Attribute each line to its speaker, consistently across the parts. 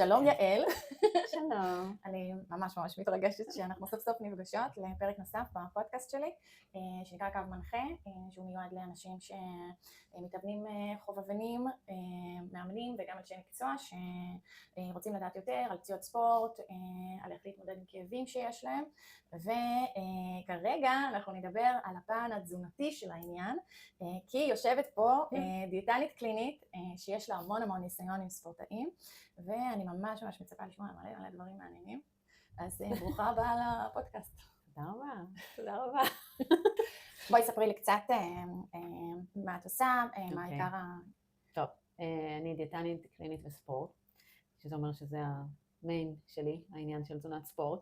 Speaker 1: שלום יעל.
Speaker 2: שלום.
Speaker 1: אני ממש מתרגשת שאנחנו סוף סוף נפגשות לפרק נוסף בפודקאסט שלי, שנקרא קו מנחה, שהוא מיועד לאנשים שמתאמנים חובבנים, מאמנים וגם אנשי מקצוע שרוצים לדעת יותר על פציעות ספורט, על איך להתמודד עם כאבים שיש להם, וכרגע אנחנו נדבר על הפן התזונתי של העניין, כי יושבת פה דיאטנית קלינית שיש לה המון ניסיון עם ספורטאים, ואני ממש מצפה לשמוע מלא דברים מעניינים. אז ברוכה הבאה לפודקאסט.
Speaker 2: תודה רבה.
Speaker 1: בואי ספרי לי קצת מה את עושה, מה העיקר
Speaker 2: טוב, אני דיאטנית קלינית וספורט, שזה אומר שזה המיין שלי, העניין של תזונת ספורט,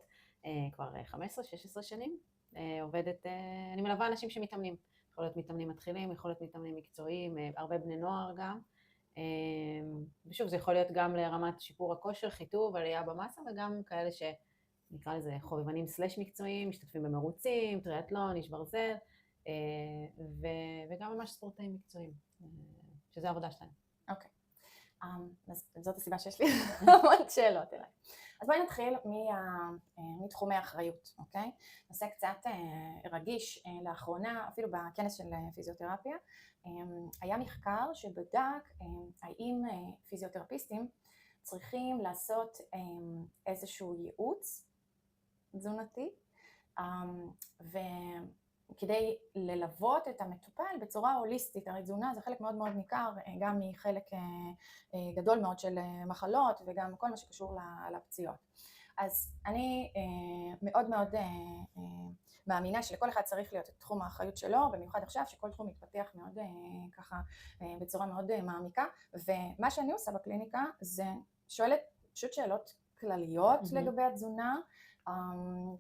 Speaker 2: כבר 15-16 שנים. עובדת, אני מלווה אנשים שמתאמנים, יכול להיות מתאמנים מתחילים, יכול להיות מתאמנים מקצועיים, הרבה בני נוער גם. ושוב, זה יכול להיות גם לרמת שיפור הכושר, חיטוב, עלייה במסה, וגם כאלה שנקרא לזה חובבנים סלש מקצועיים, משתתפים במרוצים, טריאטלון, איש ברזל, וגם ממש ספורטאים מקצועיים, שזה העבודה שלהם.
Speaker 1: אוקיי. אז זאת הסיבה שיש לי המון שאלות אליי. אז בואי נתחיל מתחומי האחריות, אוקיי? נושא קצת רגיש לאחרונה, אפילו בכנס של פיזיותרפיה, היה מחקר שבדק האם פיזיותרפיסטים צריכים לעשות איזשהו ייעוץ תזונתי, וכדי ללוות את המטופל בצורה הוליסטית. הרי תזונה זה חלק מאוד ניכר, גם מחלק גדול מאוד של מחלות וגם כל מה שקשור לפציעות. אז אני מאוד מאמינה שלכל אחד צריך להיות את תחום האחריות שלו, במיוחד עכשיו שכל תחום מתפתח מאוד ככה בצורה מאוד מעמיקה, ומה שאני עושה בקליניקה זה שואלת פשוט שאלות כלליות לגבי התזונה,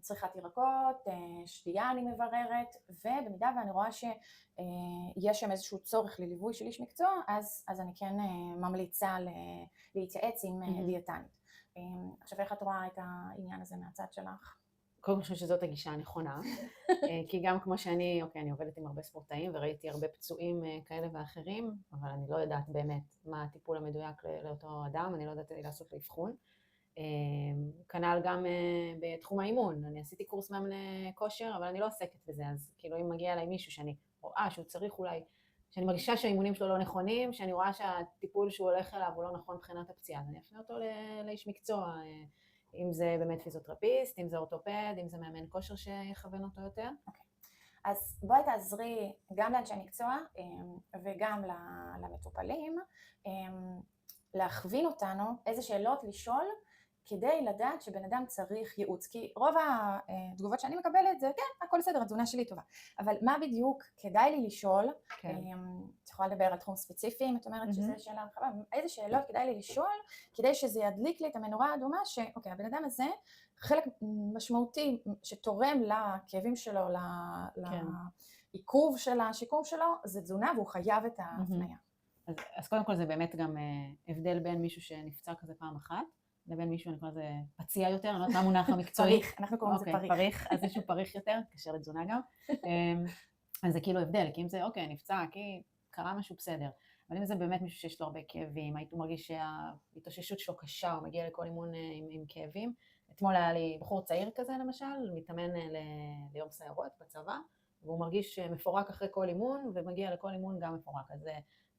Speaker 1: צריכת ירקות, שתייה אני מבררת, ובמידה ואני רואה שיש שם איזשהו צורך לליווי של איש מקצוע, אז אני כן ממליצה להתייעץ עם דיאטנית. עכשיו איך את רואה את העניין הזה מהצד שלך?
Speaker 2: קודם כל חושבת שזאת הגישה הנכונה, כי גם כמו שאני, אני עובדת עם הרבה ספורטאים וראיתי הרבה פצועים כאלה ואחרים, אבל אני לא יודעת באמת מה הטיפול המדויק לאותו אדם, אני לא יודעת לעשות לאבחון. כנ"ל גם בתחום האימון, אני עשיתי קורס מאמן כושר, אבל אני לא עוסקת בזה, אז כאילו אם מגיע אליי מישהו שאני רואה שהוא צריך אולי, שאני מרגישה שהאימונים שלו לא נכונים, שאני רואה שהטיפול שהוא הולך אליו הוא לא נכון מבחינת הפציעה, אז אני אפנה אותו לאיש מקצוע, אם זה באמת פיזיותרפיסט, אם זה אורתופד, אם זה מאמן כושר שיכוון אותו יותר.
Speaker 1: אוקיי. אז בואי תעזרי גם לאנשי מקצוע וגם למטופלים, להכווין אותנו איזה שאלות לשאול, כדי לדעת שבן אדם צריך ייעוץ, כי רוב התגובות שאני מקבלת זה, כן, הכל בסדר, התזונה שלי טובה, אבל מה בדיוק כדאי לי לשאול, את יכולה לדבר על תחום ספציפי, אם את אומרת שזה שאלה רחבה, איזה שאלות כדאי לי לשאול, כדי שזה ידליק לי את המנורה האדומה, שאוקיי, הבן אדם הזה, חלק משמעותי שתורם לכאבים שלו, לעיכוב של השיקום שלו, זה תזונה, והוא חייב את ההפניה.
Speaker 2: אז קודם כל זה באמת גם הבדל בין מישהו שנפצע כזה פעם אחת, לבין מישהו, אני קורא לזה פציע יותר, אני לא יודעת מה המונח המקצועי.
Speaker 1: פריך, אנחנו קוראים לזה פריך.
Speaker 2: פריך, אז איזשהו פריך יותר, קשר לתזונה גם. אז זה כאילו הבדל, כי אם זה, נפצע, כי קרה משהו בסדר. אבל אם זה באמת מישהו שיש לו הרבה כאבים, היית מרגיש שההתאוששות שלו קשה, הוא מגיע לכל אימון עם כאבים. אתמול היה לי בחור צעיר כזה למשל, מתאמן ליום סיירות בצבא, והוא מרגיש מפורק אחרי כל אימון, ומגיע לכל אימון גם מפורק, אז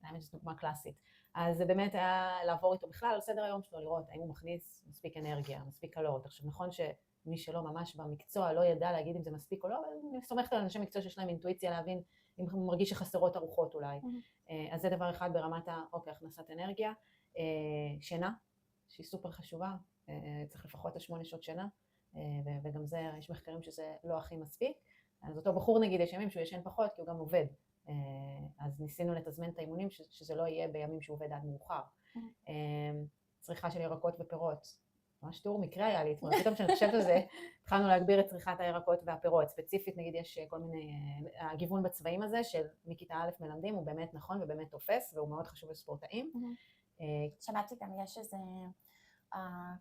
Speaker 2: האמת שזו דוגמה קלאסית. אז זה באמת היה לעבור איתו בכלל על סדר היום שלו, לראות האם הוא מכניס מספיק אנרגיה, מספיק קלוריות. עכשיו נכון שמי שלא ממש במקצוע לא ידע להגיד אם זה מספיק או לא, אבל אני סומכת על אנשי מקצוע שיש להם אינטואיציה להבין אם הוא מרגיש שחסרות ארוחות אולי. אז זה דבר אחד ברמת הכנסת אנרגיה. שינה, שהיא סופר חשובה, צריך לפחות 8 שעות שינה, וגם זה, יש מחקרים שזה לא הכי מספיק. אז אותו בחור נגיד יש ימים שהוא ישן פחות כי הוא גם עובד. אז ניסינו לתזמן את האימונים שזה לא יהיה בימים שהוא עובד עד מאוחר. צריכה של ירקות ופירות, ממש תיאור מקרה היה לי, פתאום שאני חושבת על זה, התחלנו להגביר את צריכת הירקות והפירות, ספציפית נגיד יש כל מיני, הגיוון בצבעים הזה של מכיתה א' מלמדים הוא באמת נכון ובאמת תופס והוא מאוד חשוב לספורטאים.
Speaker 1: שמעתי גם יש איזה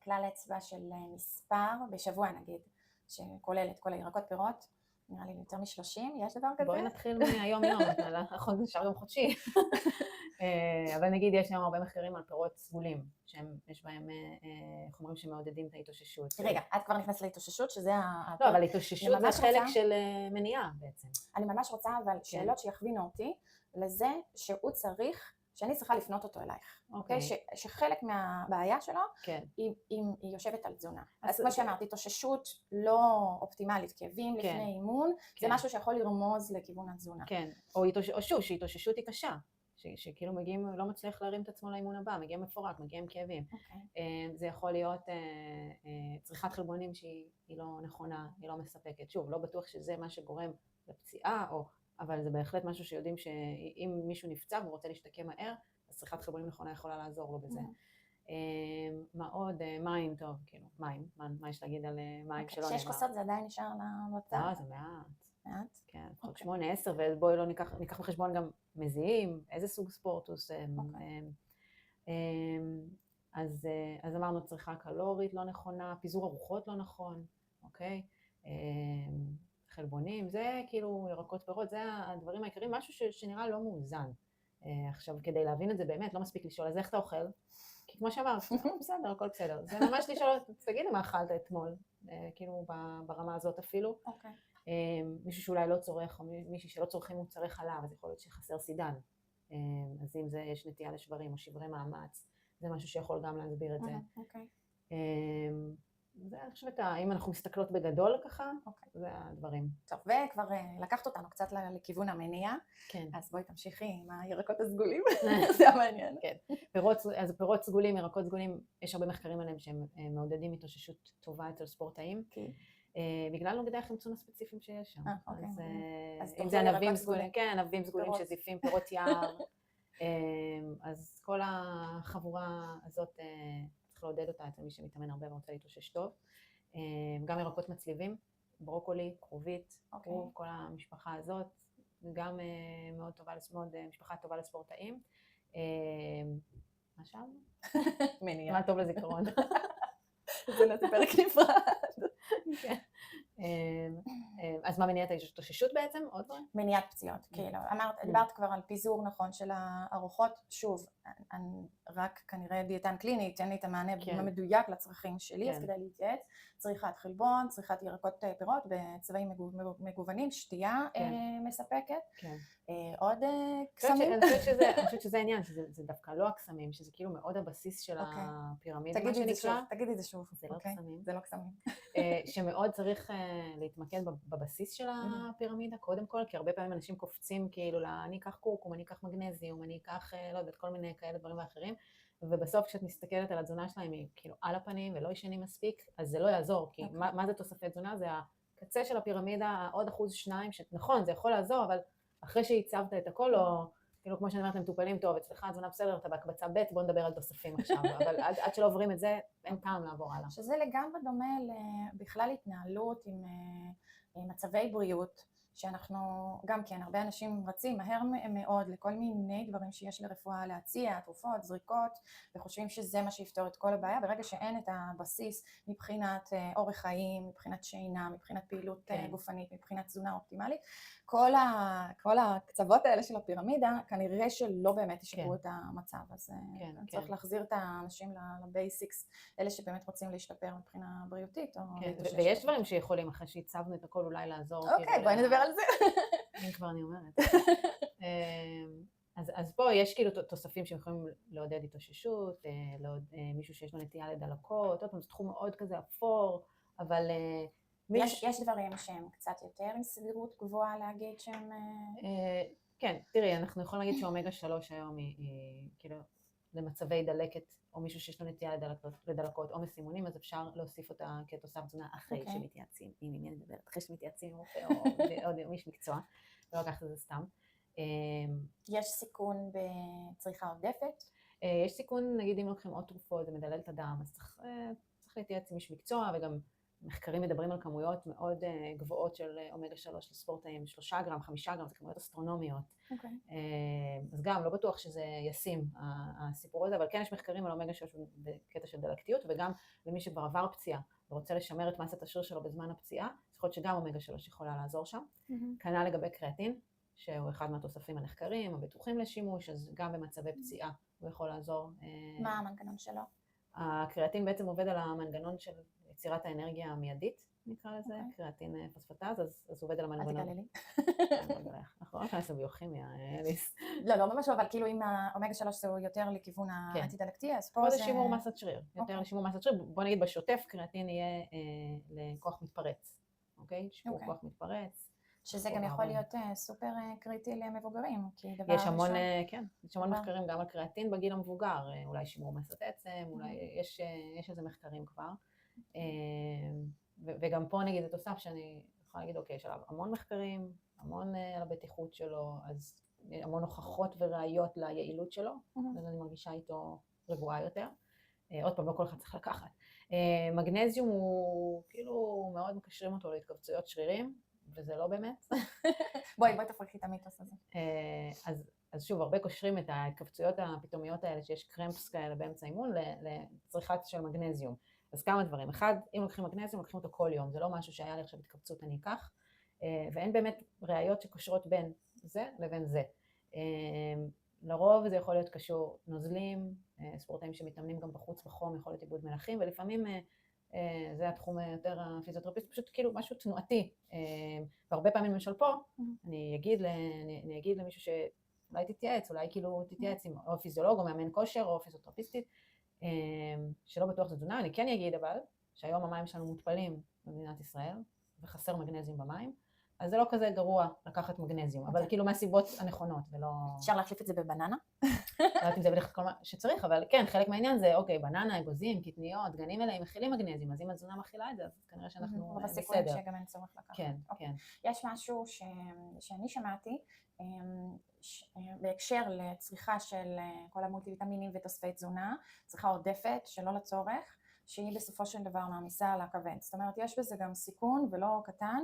Speaker 1: כלל אצבע של מספר בשבוע נגיד, שכולל את כל הירקות פירות, נראה לי יותר מ-30, יש דבר כזה?
Speaker 2: בואי נתחיל מהיום יום, אפשר גם חודשי. אבל נגיד יש היום הרבה מחקרים על פירות סגולים, שיש בהם חומרים שמעודדים את ההתאוששות.
Speaker 1: רגע, את כבר נכנסת להתאוששות, שזה
Speaker 2: לא, אבל התאוששות זה חלק של מניעה בעצם.
Speaker 1: אני ממש רוצה, אבל שאלות שיכווינו אותי לזה שהוא צריך, שאני צריכה לפנות אותו אלייך. אוקיי? שחלק מהבעיה שלו, היא יושבת על תזונה. אז כמו שאמרתי, התאוששות לא אופטימלית, כאבים לפני אימון, זה משהו שיכול לרמוז לכיוון התזונה.
Speaker 2: כן, או שוב, שהתאוששות היא קשה. שכאילו מגיעים, לא מצליח להרים את עצמו לאימון הבא, מגיע מפורק, מגיע עם כאבים. זה יכול להיות צריכת חלבונים שהיא לא נכונה, היא לא מספקת. שוב, לא בטוח שזה מה שגורם לפציעה, אבל זה בהחלט משהו שיודעים שאם מישהו נפצע והוא רוצה להשתקם מהר, אז צריכת חלבונים נכונה יכולה לעזור לו בזה. מה עוד? מים, טוב, כאילו, מים. מה יש להגיד על מים שלא נאמר?
Speaker 1: 6 כוסות זה עדיין נשאר למצב?
Speaker 2: לא, זה מעט.
Speaker 1: מעט?
Speaker 2: כן, לפחות 8, 10, ובואי לא ניקח בחשבון גם מזיעים, איזה סוג ספורט הוא עושה. אז אמרנו צריכה קלורית לא נכונה, פיזור ארוחות לא נכון, אוקיי? חלבונים, זה כאילו ירקות פירות, זה הדברים העיקריים, משהו שנראה לא מאוזן. עכשיו, כדי להבין את זה באמת, לא מספיק לשאול, אז איך אתה אוכל? כי כמו שאמרת, בסדר, הכל בסדר. זה ממש לשאול, תגידי מה אכלת אתמול, כאילו ברמה הזאת אפילו.
Speaker 1: אוקיי.
Speaker 2: מישהו שאולי לא צורך, או מישהו שלא צורכים מוצרי חלב, אז יכול להיות שחסר סידן. אז אם זה יש נטייה לשברים או שברי מאמץ, זה משהו שיכול גם להסביר את זה.
Speaker 1: אוקיי.
Speaker 2: זה, אני חושבת, אם אנחנו מסתכלות בגדול ככה, זה הדברים.
Speaker 1: טוב, וכבר לקחת אותנו קצת לכיוון המניע, אז בואי תמשיכי עם הירקות הסגולים, זה המעניין.
Speaker 2: כן, אז פירות סגולים, ירקות סגולים, יש הרבה מחקרים עליהם שהם מעודדים התאוששות טובה אצל ספורטאים. בגלל נוגדי החמצון הספציפיים שיש שם. אז אם זה ענבים סגולים, כן, ענבים סגולים שזיפים, פירות יער, אז כל החבורה הזאת צריך לעודד אותה אצל מי שמתאמן הרבה ורוצה להתאושש טוב. גם ירקות מצליבים, ברוקולי, כרובית, כל המשפחה הזאת, גם מאוד טובה, משפחה טובה לספורטאים. מה שם?
Speaker 1: מניעה.
Speaker 2: מה טוב לזיכרון.
Speaker 1: זה פרק נפרד.
Speaker 2: אז מה מניעת ההתאוששות בעצם? עוד דברים?
Speaker 1: מניעת פציעות, כאילו, דיברת כבר על פיזור נכון של הארוחות, שוב, אני רק כנראה דיאטן קליני, ייתן לי את המענה המדויק לצרכים שלי, אז כדאי להתייעץ, צריכת חלבון, צריכת ירקות פירות בצבעים מגוונים, שתייה מספקת, עוד קסמים.
Speaker 2: אני חושבת שזה העניין, שזה דווקא לא הקסמים, שזה כאילו מאוד הבסיס של הפירמידה, מה שנקרא.
Speaker 1: תגידי את זה שוב.
Speaker 2: זה לא קסמים.
Speaker 1: זה לא קסמים.
Speaker 2: שמאוד צריך להתמקד בבסיס של הפירמידה, קודם כל, כי הרבה פעמים אנשים קופצים כאילו, אני אקח קורקום, אני אקח מגנזיום, אני אקח, לא יודעת, כל מיני כאלה דברים ואחרים, ובסוף כשאת מסתכלת על התזונה שלהם היא כאילו על הפנים ולא ישנים מספיק, אז זה לא יעזור, כי מה זה תוספי תזונה? זה הקצה של הפירמידה, עוד 1-2%, שנכון, זה יכול לעזור, אבל אחרי שהצבת את הכל, או כאילו כמו שאני אומרת, הם מטופלים טוב, אצלך התזונה בסדר, אתה בהקבצה ב', בוא נדבר על תוספים עכשיו, אבל עד שלא עוברים את זה, אין טעם לעבור הלאה.
Speaker 1: שזה לגמרי דומה בכלל התנהלות עם מצבי בריאות, שאנחנו, גם כן, הרבה אנשים רצים מהר מאוד לכל מיני דברים שיש לרפואה להציע, תרופות, זריקות, וחושבים שזה מה שיפתור את כל הבעיה, ברגע שאין את הבסיס מבחינת אורח חיים, מבחינת שינה, מבחינת פעילות גופנית, מבחינת תזונה אופטימלית, כל הקצוות האלה של הפירמידה, כנראה שלא באמת ישפרו את המצב, אז צריך להחזיר את האנשים לבייסיקס, אלה שבאמת רוצים להשתפר מבחינה בריאותית.
Speaker 2: ויש דברים שיכולים, אחרי שהצבנו את הכל, אולי לעזור.
Speaker 1: אוקיי, בואי נדבר על זה.
Speaker 2: אם כבר אני אומרת. אז פה יש כאילו תוספים שיכולים לעודד התאוששות, מישהו שיש לו נטייה לדלקות, עוד פעם, זה תחום מאוד כזה אפור, אבל...
Speaker 1: יש דברים שהם קצת יותר עם סבירות גבוהה להגיד שהם...
Speaker 2: כן, תראי, אנחנו יכולים להגיד שאומגה 3 היום היא כאילו למצבי דלקת, או מישהו שיש לו נטייה לדלקות או מסימונים, אז אפשר להוסיף אותה כתוסף תזונה אחרי שמתייעצים, אם אני מדברת, אחרי שמתייעצים עם רופא או איש מקצוע, לא לקחת את זה סתם.
Speaker 1: יש סיכון בצריכה עודפת?
Speaker 2: יש סיכון, נגיד אם לוקחים עוד תרופות, זה מדלל את הדם, אז צריך להתייעץ עם איש מקצוע, וגם מחקרים מדברים על כמויות מאוד גבוהות של אומגה 3 לספורטאים, 3 גרם, 5 גרם, זה כמויות אסטרונומיות. אז גם לא בטוח שזה ישים הסיפור הזה, אבל כן יש מחקרים על אומגה 3 בקטע של דלקתיות, וגם למי שכבר עבר פציעה, ורוצה לשמר את מסת השריר שלו בזמן הפציעה, אז יכול להיות שגם אומגה 3 יכולה לעזור שם. כנ"ל לגבי קריאטין, שהוא אחד מהתוספים הנחקרים, הבטוחים לשימוש, אז גם במצבי פציעה הוא יכול לעזור.
Speaker 1: מה המנגנון שלו?
Speaker 2: הקריאטין בעצם עובד על המנגנון של יצירת האנרגיה המיידית, נקרא לזה, קריאטין פוספטז, אז הוא עובד על המנגנון.
Speaker 1: אל תגלה לי.
Speaker 2: אנחנו לא נכנס לביוכימיה, אליס.
Speaker 1: לא ממש לא, אבל כאילו אם האומגה 3 זה יותר לכיוון האנטי-דלקתי, אז פה
Speaker 2: זה שימור מסת שריר, יותר לשימור מסת שריר. בוא נגיד בשוטף, קריאטין יהיה לכוח מתפרץ, אוקיי? שיפור כוח מתפרץ.
Speaker 1: שזה גם יכול להיות סופר קריטי למבוגרים, כי דבר
Speaker 2: יש המון, כן, יש המון מחקרים גם על קריאטין בגיל המבוגר, אולי שימור מסת עצם, אולי יש איזה מחקרים כבר. וגם פה נגיד זה תוסף שאני יכולה להגיד, אוקיי, יש עליו המון מחקרים, המון על הבטיחות שלו, אז המון הוכחות וראיות ליעילות שלו, אז אני מרגישה איתו רגועה יותר. עוד פעם, לא כל אחד צריך לקחת. מגנזיום הוא כאילו מאוד מקשרים אותו להתכווצויות שרירים, וזה לא באמת.
Speaker 1: בואי תפרקי את המיתוס הזה.
Speaker 2: אז שוב, הרבה קושרים את ההתכווצויות הפתאומיות האלה, שיש קרמפס כאלה באמצע אימון, לצריכת של מגנזיום. אז כמה דברים. אחד, אם לוקחים מגנזיום, לוקחים אותו כל יום. זה לא משהו שהיה לי עכשיו התכווצות, אני אקח. ואין באמת ראיות שקושרות בין זה לבין זה. לרוב זה יכול להיות קשור נוזלים, ספורטאים שמתאמנים גם בחוץ בחום, יכול להיות איבוד מלחים, ולפעמים זה התחום יותר הפיזיותרפיסט, פשוט כאילו משהו תנועתי. והרבה פעמים למשל פה, אני אגיד למישהו שאולי תתייעץ, אולי כאילו תתייעץ עם או פיזיולוג או מאמן כושר או פיזיותרפיסטית, שלא בטוח זה תזונה. אני כן אגיד אבל, שהיום המים שלנו מותפלים במדינת ישראל, וחסר מגנזיום במים, אז זה לא כזה גרוע לקחת מגנזיום, אבל כאילו מהסיבות הנכונות, ולא...
Speaker 1: אפשר להחליף את זה בבננה?
Speaker 2: לא יודעת אם זה בדרך כל מה שצריך, אבל כן, חלק מהעניין זה, אוקיי, בננה, אגוזים, קטניות, דגנים אלה, הם מכילים מגנזיום, אז אם התזונה מכילה את זה, אז כנראה שאנחנו בסדר.
Speaker 1: בסיכונים שגם אין צורך לקחת.
Speaker 2: כן, כן.
Speaker 1: יש משהו שאני שמעתי, בהקשר לצריכה של כל המולטיוויטמינים ותוספי תזונה, צריכה עודפת שלא לצורך, שהיא בסופו של דבר מעמיסה על הכבד. זאת אומרת, יש בזה גם סיכון ולא קטן,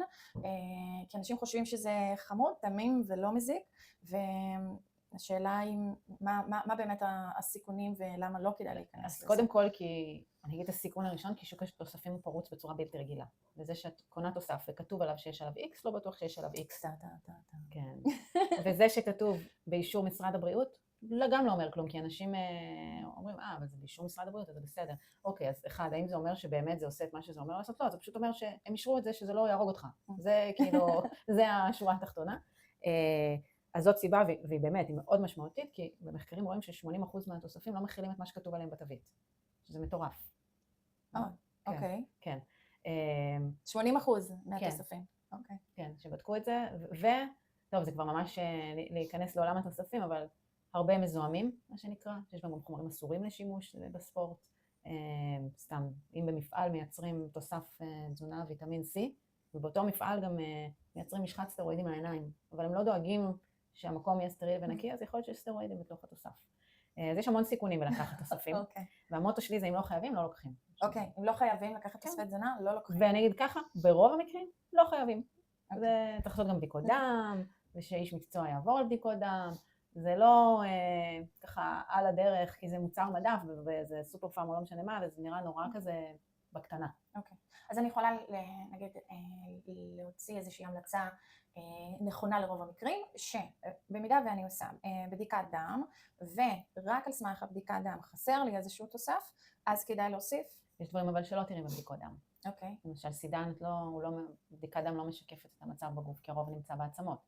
Speaker 1: כי אנשים חושבים שזה חמוד, תמים ולא מזיק, והשאלה היא מה באמת הסיכונים ולמה לא כדאי להיכנס לזה.
Speaker 2: אז קודם כל, כי אני אגיד את הסיכון הראשון, כי שוק התוספים הוא פרוץ בצורה בלתי רגילה. וזה שאת קונה תוסף וכתוב עליו שיש עליו X, לא בטוח שיש עליו X. כן. וזה שכתוב באישור משרד הבריאות, גם לא אומר כלום, כי אנשים אומרים, אבל זה באישור משרד הבריאות, אז זה בסדר. אוקיי, אז אחד, האם זה אומר שבאמת זה עושה את מה שזה אומר לעשות? לא, זה פשוט אומר שהם אישרו את זה שזה לא יהרוג אותך. זה כאילו, זה השורה התחתונה. אז זאת סיבה, והיא באמת, היא מאוד משמעותית, כי במחקרים רואים ש80% מהתוספים לא מכילים את מה שכתוב עליהם בתווית. שזה מטורף.
Speaker 1: אוקיי.
Speaker 2: כן.
Speaker 1: 80% מהתוספים. אוקיי.
Speaker 2: כן, שבדקו את זה, וטוב, זה כבר ממש להיכנס לעולם התוספים, אבל הרבה מזוהמים, מה שנקרא, שיש בהם גם חומרים אסורים לשימוש בספורט. סתם, אם במפעל מייצרים תוסף תזונה ויטמין C, ובאותו מפעל גם מייצרים משחת סטרואידים לעיניים, אבל הם לא דואגים שהמקום יהיה סטרילי ונקי, אז יכול להיות שיש סטרואידים בתוך התוסף. אז יש המון סיכונים בלקחת תוספים, והמוטו שלי זה אם לא חייבים, לא לוקחים.
Speaker 1: אוקיי, אם לא חייבים לקחת תוספי תזונה, לא לוקחים.
Speaker 2: ואני אגיד ככה, ברוב המקרים לא חייבים. זה צריך לעשות גם בדיקות דם, ושאיש מקצוע יעבור על בדיקות דם, זה לא ככה על הדרך, כי זה מוצר מדף, וזה סופר פארם או לא משנה מה, וזה נראה נורא כזה בקטנה.
Speaker 1: אוקיי, אז אני יכולה, נגיד, להוציא איזושהי המלצה נכונה לרוב המקרים, שבמידה ואני עושה בדיקת דם, ורק על סמך הבדיקת דם חסר לי איזשהו תוסף, אז כדאי להוסיף.
Speaker 2: יש דברים אבל שלא תראי בבדיקות דם.
Speaker 1: אוקיי.
Speaker 2: למשל סידן, בדיקת דם לא משקפת את המצב בגוף, כי הרוב נמצא בעצמות.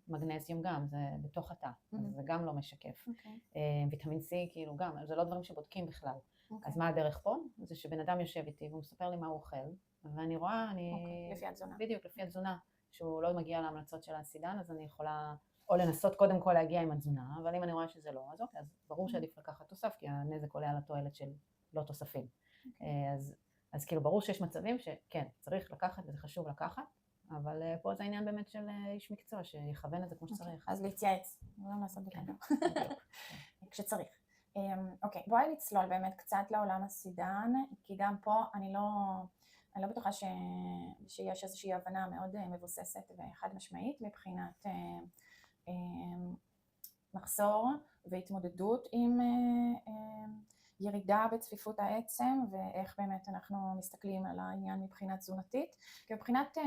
Speaker 2: מגנזיום גם, זה בתוך התא, אז זה גם לא משקף. ויטמין C כאילו גם, זה לא דברים שבודקים בכלל. אז מה הדרך פה? זה שבן אדם יושב איתי והוא מספר לי מה הוא אוכל, ואני רואה,
Speaker 1: לפי התזונה.
Speaker 2: בדיוק, לפי התזונה, שהוא לא מגיע להמלצות של הסידן, אז אני יכולה או לנסות קודם כל להגיע עם התזונה, אבל אם אני רואה שזה לא, אז אוקיי, אז ברור שעדיף לקחת תוסף, כי הנזק עולה על התועלת של לא תוספים. אז כאילו ברור שיש מצבים שכן, צריך לקחת וזה חשוב לקחת, אבל פה זה העניין באמת של איש מקצוע שיכוון את זה כמו שצריך.
Speaker 1: אז להתייעץ, לא לעשות בקדם, כשצריך. אוקיי, בואי נצלול באמת קצת לעולם הסידן, כי גם פה אני לא בטוחה שיש איזושהי הבנה מאוד מבוססת וחד משמעית מבחינת מחסור והתמודדות עם ירידה בצפיפות העצם, ואיך באמת אנחנו מסתכלים על העניין מבחינה תזונתית. כי מבחינת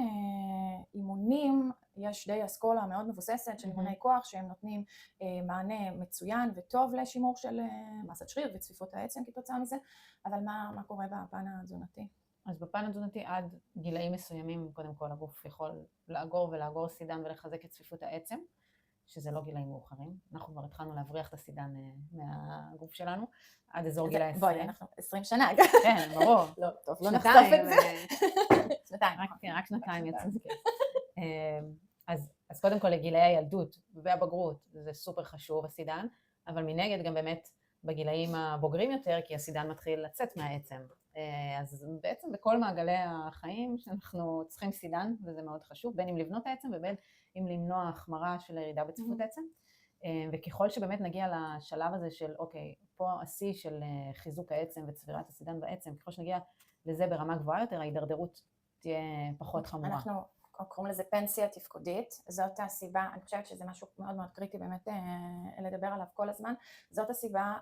Speaker 1: אימונים, יש די אסכולה מאוד מבוססת של אימוני כוח, שהם נותנים מענה מצוין וטוב לשימור של מסת שריר וצפיפות העצם כתוצאה מזה, אבל מה קורה בפן התזונתי?
Speaker 2: אז בפן התזונתי עד גילאים מסוימים, קודם כל הגוף יכול לאגור סידן ולחזק את צפיפות העצם, שזה לא גילאים מאוחרים. אנחנו כבר התחלנו להבריח את הסידן מהגוף שלנו, עד אזור גיל 20.
Speaker 1: בואי, אנחנו 20 שנה.
Speaker 2: כן, ברור.
Speaker 1: לא, טוב, לא נחשוף את זה. שנתיים.
Speaker 2: רק שנתיים יצא זה כיף. אז קודם כל לגילאי הילדות והבגרות, זה סופר חשוב הסידן, אבל מנגד גם באמת בגילאים הבוגרים יותר, כי הסידן מתחיל לצאת מהעצם. אז בעצם בכל מעגלי החיים שאנחנו צריכים סידן, וזה מאוד חשוב, בין אם לבנות העצם ובין אם למנוע החמרה של הירידה בצפיפות עצם. וככל שבאמת נגיע לשלב הזה של, אוקיי, פה השיא של חיזוק העצם וצבירת הסידן בעצם, ככל שנגיע לזה ברמה גבוהה יותר, ההידרדרות תהיה פחות חמורה.
Speaker 1: אנחנו קוראים לזה פנסיה תפקודית, זאת הסיבה, אני חושבת שזה משהו מאוד מאוד קריטי באמת לדבר עליו כל הזמן, זאת הסיבה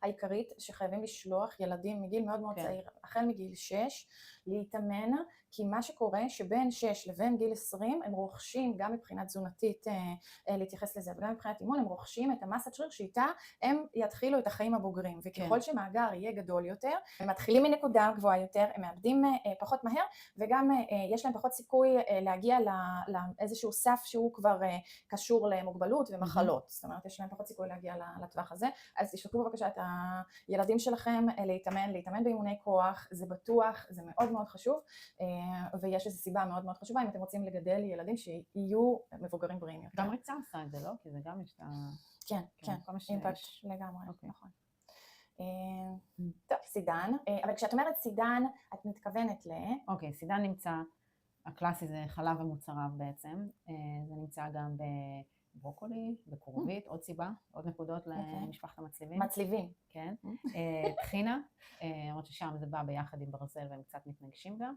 Speaker 1: העיקרית שחייבים לשלוח ילדים מגיל מאוד מאוד צעיר, החל מגיל 6, להתאמן, כי מה שקורה שבין 6 לבין גיל 20 הם רוכשים גם מבחינת תזונתית להתייחס לזה, וגם מבחינת אימון הם רוכשים את המסת שריר שאיתה הם יתחילו את החיים הבוגרים, וככל שמאגר יהיה גדול יותר, הם מתחילים מנקודה גבוהה יותר, הם מאבדים פחות מהר, וגם יש להם פחות סיכוי להגיע לאיזשהו סף שהוא כבר קשור למוגבלות ומחלות, זאת אומרת יש להם פחות סיכוי להגיע לטווח הזה, אז תשלחו בבקשה את הילדים שלכם להתאמן באימוני כוח, זה בטוח, זה מאוד מאוד חשוב, ויש איזו סיבה מאוד מאוד חשובה אם אתם רוצים לגדל ילדים שיהיו מבוגרים בריאים יותר.
Speaker 2: גם ריצה עושה את זה, לא? כי זה גם יש את ה...
Speaker 1: כן, אימפקט לגמרי, נכון. טוב, סידן, אבל כשאת אומרת סידן, את מתכוונת ל...
Speaker 2: אוקיי, סידן נמצא, הקלאסי זה חלב ומוצריו בעצם, זה נמצא גם בברוקולי, בקורבית, עוד סיבה, עוד נקודות למשפחת המצליבים.
Speaker 1: מצליבים.
Speaker 2: כן. טחינה, למרות ששם זה בא ביחד עם ברזל והם קצת מתנגשים גם.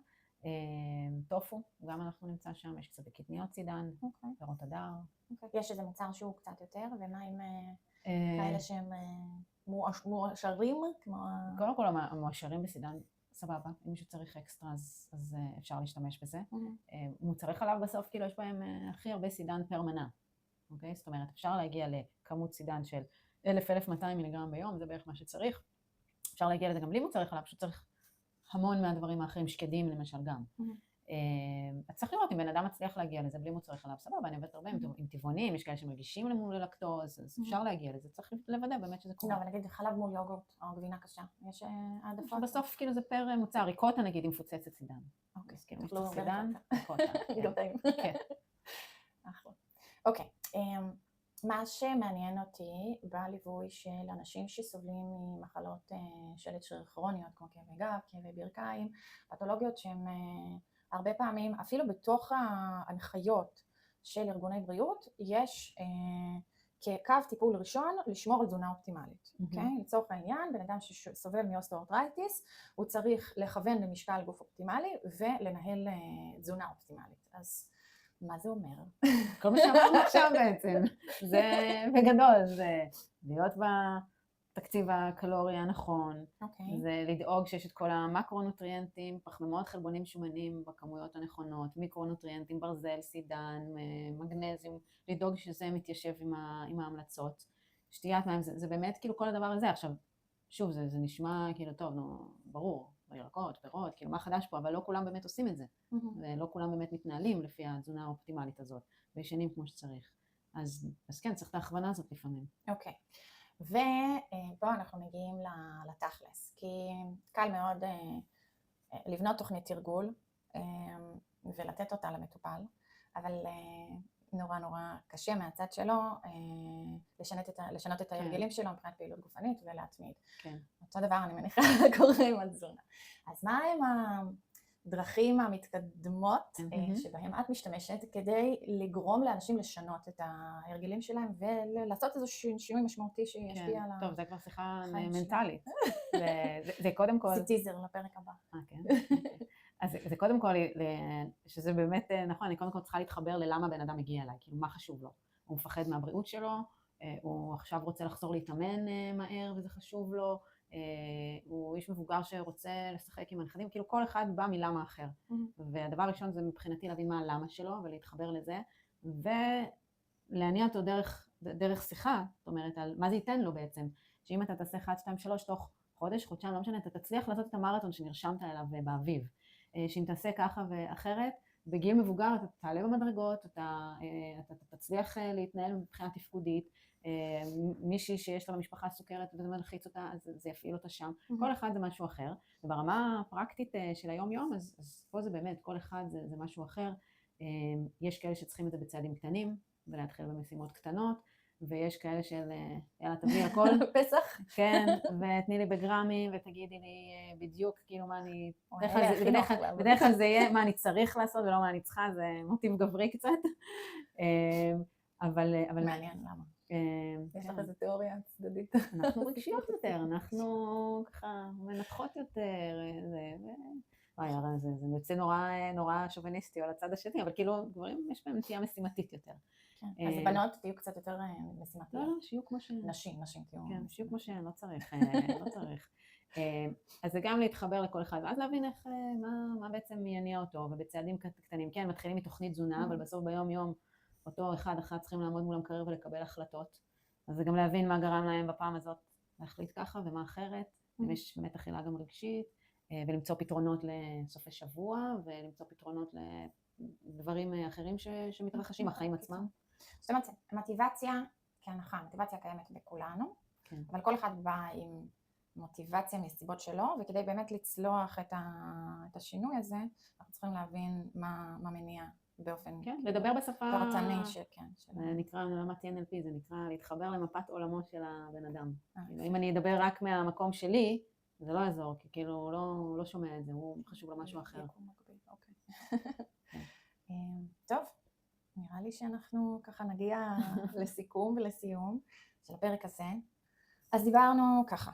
Speaker 2: טופו, גם אנחנו נמצא שם, יש קצת בקטניות סידן, פירות הדר.
Speaker 1: יש איזה מוצר שהוא קצת יותר, ומה עם כאלה שהם מועשרים?
Speaker 2: קודם כל המועשרים בסידן סבבה, אם מישהו צריך אקסטרה אז אפשר להשתמש בזה. מוצרי חלב בסוף כאילו יש בהם הכי הרבה סידן פר מנה, אוקיי? זאת אומרת אפשר להגיע לכמות סידן של 1000-1200 מיליגרם ביום, זה בערך מה שצריך. אפשר להגיע לזה גם בלי מוצרי חלב, פשוט צריך המון מהדברים האחרים, שקדים למשל גם. אז צריך לראות אם בן אדם מצליח להגיע לזה בלי מוצרי חלב, סבבה, אני עובדת הרבה עם טבעונים, יש כאלה שמרגישים ללקטוז, אז אפשר להגיע לזה, צריך לוודא באמת שזה קורה.
Speaker 1: לא, אבל נגיד חלב מול יוגורט או גבינה קשה, יש העדפות?
Speaker 2: בסוף כאילו זה פר מוצר, ריקוטה נגיד עם מפוצצת סידן.
Speaker 1: אוקיי,
Speaker 2: יש לו סידן, ריקוטה.
Speaker 1: גם טעים.
Speaker 2: כן.
Speaker 1: אוקיי, מה שמעניין אותי בליווי של אנשים שסובלים ממחלות שלד שריר כרוניות, כמו כאבי גב, כאבי ברכיים, פתולוגיות שהן הרבה פעמים, אפילו בתוך ההנחיות של ארגוני בריאות, יש כקו טיפול ראשון לשמור על תזונה אופטימלית. לצורך העניין, בן אדם שסובל מאוסטאוארתרייטיס, הוא צריך לכוון למשקל גוף אופטימלי ולנהל תזונה אופטימלית. אז מה זה אומר?
Speaker 2: כל מה שאמרנו עכשיו בעצם, זה בגדול, זה להיות בתקציב הקלורי הנכון, זה לדאוג שיש את כל המקרונוטריאנטים, פחמימות, חלבונים שומנים בכמויות הנכונות, מיקרונוטריאנטים, ברזל, סידן, מגנזיום, לדאוג שזה מתיישב עם ההמלצות. שתיית מים, זה באמת כאילו כל הדבר הזה. עכשיו, שוב, זה נשמע כאילו טוב, נו, ברור. ירקות, פירות, כאילו מה חדש פה, אבל לא כולם באמת עושים את זה, ולא כולם באמת מתנהלים לפי התזונה האופטימלית הזאת, וישנים כמו שצריך. אז כן, צריך את ההכוונה הזאת לפעמים.
Speaker 1: אוקיי, ופה אנחנו מגיעים לתכלס, כי קל מאוד לבנות תוכנית תרגול, ולתת אותה למטופל, אבל נורא קשה מהצד שלו לשנות את ההרגלים שלו מבחינת פעילות גופנית ולהתמיד. אותו דבר אני מניחה קורה עם התזונה. אז מה הם הדרכים המתקדמות שבהם את משתמשת כדי לגרום לאנשים לשנות את ההרגלים שלהם ולעשות איזשהו שינוי משמעותי שישפיע על
Speaker 2: טוב, זה כבר שיחה מנטלית. זה קודם כל...
Speaker 1: זה טיזר לפרק הבא.
Speaker 2: כן. אז זה קודם כל, שזה באמת נכון, אני קודם כל צריכה להתחבר ללמה בן אדם מגיע אליי, כאילו מה חשוב לו. הוא מפחד מהבריאות שלו, הוא עכשיו רוצה לחזור להתאמן מהר וזה חשוב לו, הוא איש מבוגר שרוצה לשחק עם הנכדים, כאילו כל אחד בא מלמה אחר. והדבר הראשון זה מבחינתי להבין מה הלמה שלו ולהתחבר לזה, ולהניע אותו דרך שיחה, זאת אומרת, על מה זה ייתן לו בעצם. שאם אתה תעשה 1, 2, 3 תוך חודש, חודשיים, לא משנה, אתה תצליח לעשות את המרתון שנרשמת אליו באביב. שאם תעשה ככה ואחרת, בגיל מבוגר אתה תעלה במדרגות, אתה תצליח להתנהל מבחינה תפקודית, מישהי שיש לה במשפחה סוכרת וזה מלחיץ אותה, אז זה יפעיל אותה שם. כל אחד זה משהו אחר, וברמה הפרקטית של היום יום, אז פה זה באמת, כל אחד זה משהו אחר. יש כאלה שצריכים את זה בצעדים קטנים, ולהתחיל במשימות קטנות, ויש כאלה של יאללה תביא הכל
Speaker 1: פסח.
Speaker 2: כן, ותני לי בגרמים ותגידי לי בדיוק כאילו מה אני, בדרך כלל זה יהיה מה אני צריך לעשות ולא מה אני צריכה, זה מוטיב גברי קצת. אבל
Speaker 1: מעניין למה. יש לך איזו תיאוריה צדדית.
Speaker 2: אנחנו רגשיות יותר, אנחנו ככה מנתחות יותר, זה יוצא נורא שוביניסטי על הצד השני, אבל כאילו גברים יש בהם נטייה משימתית יותר.
Speaker 1: אז בנות תהיו קצת יותר משימתיות.
Speaker 2: לא, שיהיו כמו שהן.
Speaker 1: נשים.
Speaker 2: כן, שיהיו כמו שהן, לא צריך. אז זה גם להתחבר לכל אחד, ואז להבין מה בעצם יניע אותו, ובצעדים קטנים, כן, מתחילים מתוכנית תזונה, אבל בסוף ביום יום אותו אחד צריכים לעמוד מול המקרר ולקבל החלטות. אז זה גם להבין מה גרם להם בפעם הזאת להחליט ככה ומה אחרת, אם יש באמת אכילה גם רגשית, ולמצוא פתרונות לסופי שבוע, ולמצוא פתרונות לדברים אחרים שמתרחשים, החיים עצמם.
Speaker 1: זאת אומרת, מוטיבציה, כהנחה, מוטיבציה קיימת בכולנו, אבל כל אחד בא עם מוטיבציה מסיבות שלו, וכדי באמת לצלוח את השינוי הזה, אנחנו צריכים להבין מה מניע באופן
Speaker 2: לדבר בשפה
Speaker 1: פרטני
Speaker 2: נקרא, למדתי NLP, זה נקרא להתחבר למפת עולמו של הבן אדם. אם אני אדבר רק מהמקום שלי, זה לא יעזור, כי כאילו לא שומע את זה, הוא חשוב לו משהו אחר.
Speaker 1: טוב, נראה לי שאנחנו ככה נגיע לסיכום ולסיום של הפרק הזה. אז דיברנו ככה,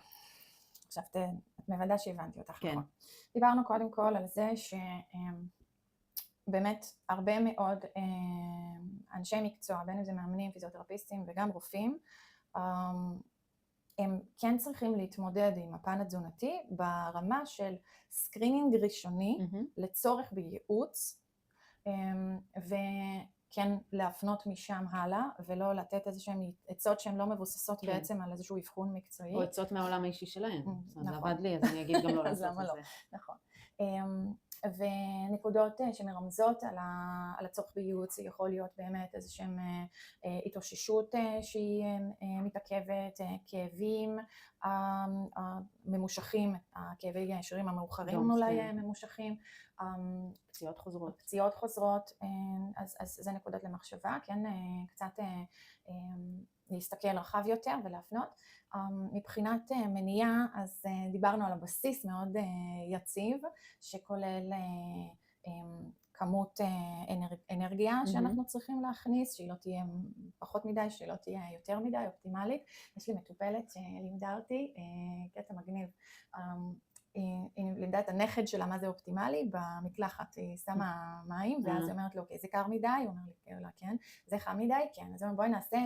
Speaker 1: עכשיו את מוודא שהבנתי אותך נכון. דיברנו קודם כל על זה שבאמת הרבה מאוד אנשי מקצוע, בין אם זה מאמנים, פיזיותרפיסטים וגם רופאים, הם כן צריכים להתמודד עם הפן התזונתי ברמה של סקרינינג ראשוני לצורך בייעוץ, וכן להפנות משם הלאה, ולא לתת איזשהם עצות שהן לא מבוססות בעצם על איזשהו אבחון מקצועי.
Speaker 2: או עצות מהעולם האישי שלהם. אז זה עבד לי, אז אני אגיד גם לא לעשות את זה.
Speaker 1: נכון. ונקודות שמרמזות על הצורך בייעוץ, יכול להיות באמת איזשהם התאוששות שהיא מתעכבת, כאבים ממושכים, הכאבי השרירים המאוחרים אולי ממושכים, פציעות חוזרות, אז זה נקודות למחשבה, כן, קצת להסתכל רחב יותר ולהפנות. מבחינת מניעה, אז דיברנו על הבסיס מאוד יציב, שכולל כמות אנרגיה שאנחנו צריכים להכניס, שהיא לא תהיה פחות מדי, שהיא לא תהיה יותר מדי, אופטימלית. יש לי מטופלת שלימדה אותי, קטע מגניב, היא לימדה את הנכד שלה מה זה אופטימלי, במקלחת היא שמה מים, ואז היא אומרת לו, אוקיי, זה קר מדי? הוא אומר לי, כן. זה חם מדי? כן. אז בואי נעשה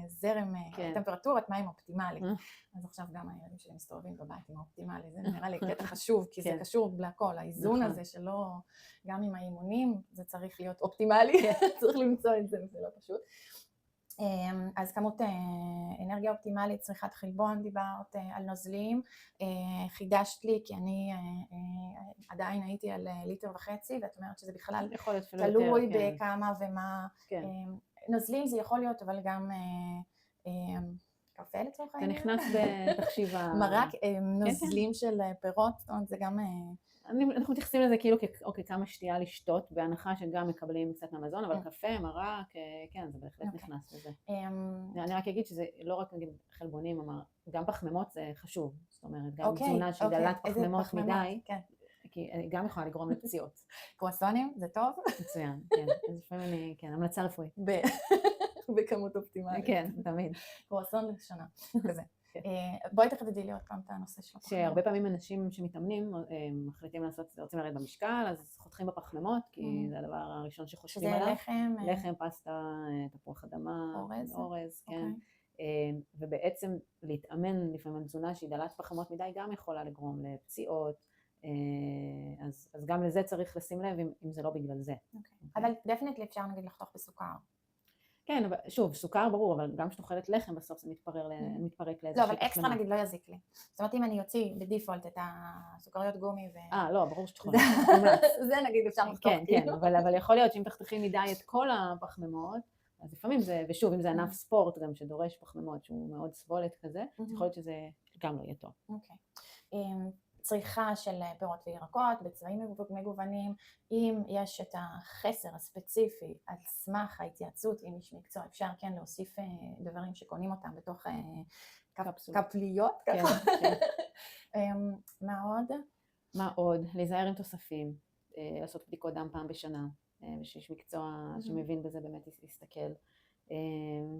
Speaker 1: זרם טמפרטורת מים אופטימלי. אז עכשיו גם הילדים שלי מסתובבים בבית עם האופטימלי, זה נראה לי קטע חשוב, כי זה קשור להכל, האיזון הזה שלא, גם עם האימונים, זה צריך להיות אופטימלי, צריך למצוא את זה, וזה לא פשוט. אז כמות אנרגיה אופטימלית, צריכת חלבון, דיברת על נוזלים, חידשת לי כי אני עדיין הייתי על 1.5 ליטר, ואת אומרת שזה בכלל תלוי בכמה ומה, נוזלים זה יכול להיות, אבל גם קפה לצורך העניין.
Speaker 2: זה נכנס בתחשיב
Speaker 1: מרק, נוזלים של פירות, זאת אומרת זה גם
Speaker 2: אנחנו מתייחסים לזה כאילו כמה שתייה לשתות, בהנחה שגם מקבלים קצת מהמזון, אבל קפה, מרק, כן, זה בהחלט נכנס לזה. אני רק אגיד שזה לא רק נגיד חלבונים, גם פחמימות זה חשוב, זאת אומרת, גם תזונה של דלת פחמימות מדי, כי גם יכולה לגרום לפציעות.
Speaker 1: קרואסונים, זה טוב?
Speaker 2: מצוין, כן, אז לפעמים אני, כן, המלצה רפואית.
Speaker 1: בכמות אופטימלית.
Speaker 2: כן, תמיד.
Speaker 1: קרואסון לשנה, כזה. בואי תחדדי לי עוד פעם את הנושא של הפחמימות.
Speaker 2: שהרבה פעמים אנשים שמתאמנים מחליטים לעשות, רוצים לרדת במשקל, אז חותכים בפחמימות, כי זה הדבר הראשון שחושבים עליו.
Speaker 1: שזה לחם?
Speaker 2: לחם, פסטה, תפוח אדמה, אורז, כן. ובעצם להתאמן לפעמים על תזונה שהיא דלת פחמות מדי גם יכולה לגרום לפציעות, אז גם לזה צריך לשים לב אם זה לא בגלל זה.
Speaker 1: אבל דפנטלי אפשר נגיד לחתוך בסוכר.
Speaker 2: כן, אבל שוב, סוכר ברור, אבל גם כשתאכלת לחם בסוף זה מתפרק לאיזושהי
Speaker 1: לא, אבל אקסטרה נגיד לא יזיק לי. זאת אומרת, אם אני אוציא בדיפולט את הסוכריות גומי
Speaker 2: לא, ברור שתאכלי.
Speaker 1: זה נגיד אפשר לחתוך.
Speaker 2: כן, אבל יכול להיות שאם תחתכי מדי את כל הפחמימות, אז לפעמים זה, ושוב, אם זה ענף ספורט גם שדורש פחמימות, שהוא מאוד סבולת כזה, אז יכול להיות שזה גם לא יהיה טוב.
Speaker 1: אוקיי. צריכה של פירות וירקות בצבעים מגוונים, אם יש את החסר הספציפי על סמך ההתייעצות עם איש מקצוע, אפשר כן להוסיף דברים שקונים אותם בתוך קפליות. מה עוד?
Speaker 2: מה עוד? להיזהר עם תוספים, לעשות בדיקות דם פעם בשנה, ושיש מקצוע שמבין בזה באמת להסתכל.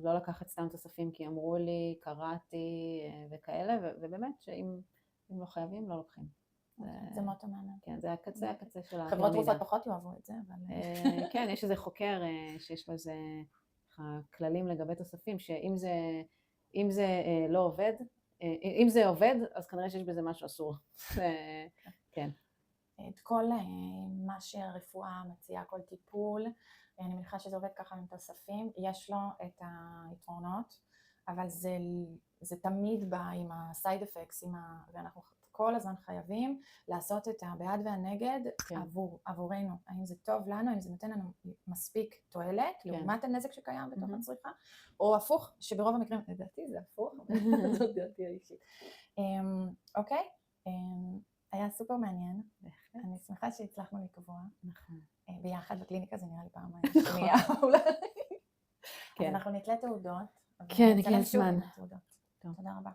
Speaker 2: לא לקחת סתם תוספים כי אמרו לי, קראתי וכאלה, ובאמת שאם לא חייבים, לא לוקחים.
Speaker 1: זה מוטו מעניין.
Speaker 2: כן, זה הקצה של הפירמידה.
Speaker 1: חברות תרופות פחות יאהבו את זה, אבל...
Speaker 2: כן, יש איזה חוקר שיש לו איזה כללים לגבי תוספים, שאם זה לא עובד, אם זה עובד, אז כנראה שיש בזה משהו אסור. כן.
Speaker 1: את כל מה שהרפואה מציעה, כל טיפול, אני מניחה שזה עובד ככה עם תוספים, יש לו את היתרונות, אבל זה תמיד בא עם ה-side effects, ואנחנו כל הזמן חייבים לעשות את הבעד והנגד עבורנו, האם זה טוב לנו, האם זה נותן לנו מספיק תועלת, לעומת הנזק שקיים בתוך הצריכה, או הפוך, שברוב המקרים, לדעתי זה הפוך, זאת דעתי האישית. אוקיי, היה סופר מעניין, אני שמחה שהצלחנו לקבוע, ביחד בקליניקה זה נראה לי פעם שנייה אולי, אז אנחנו נתלה תעודות,
Speaker 2: כן, הגיע הזמן.
Speaker 1: תודה רבה.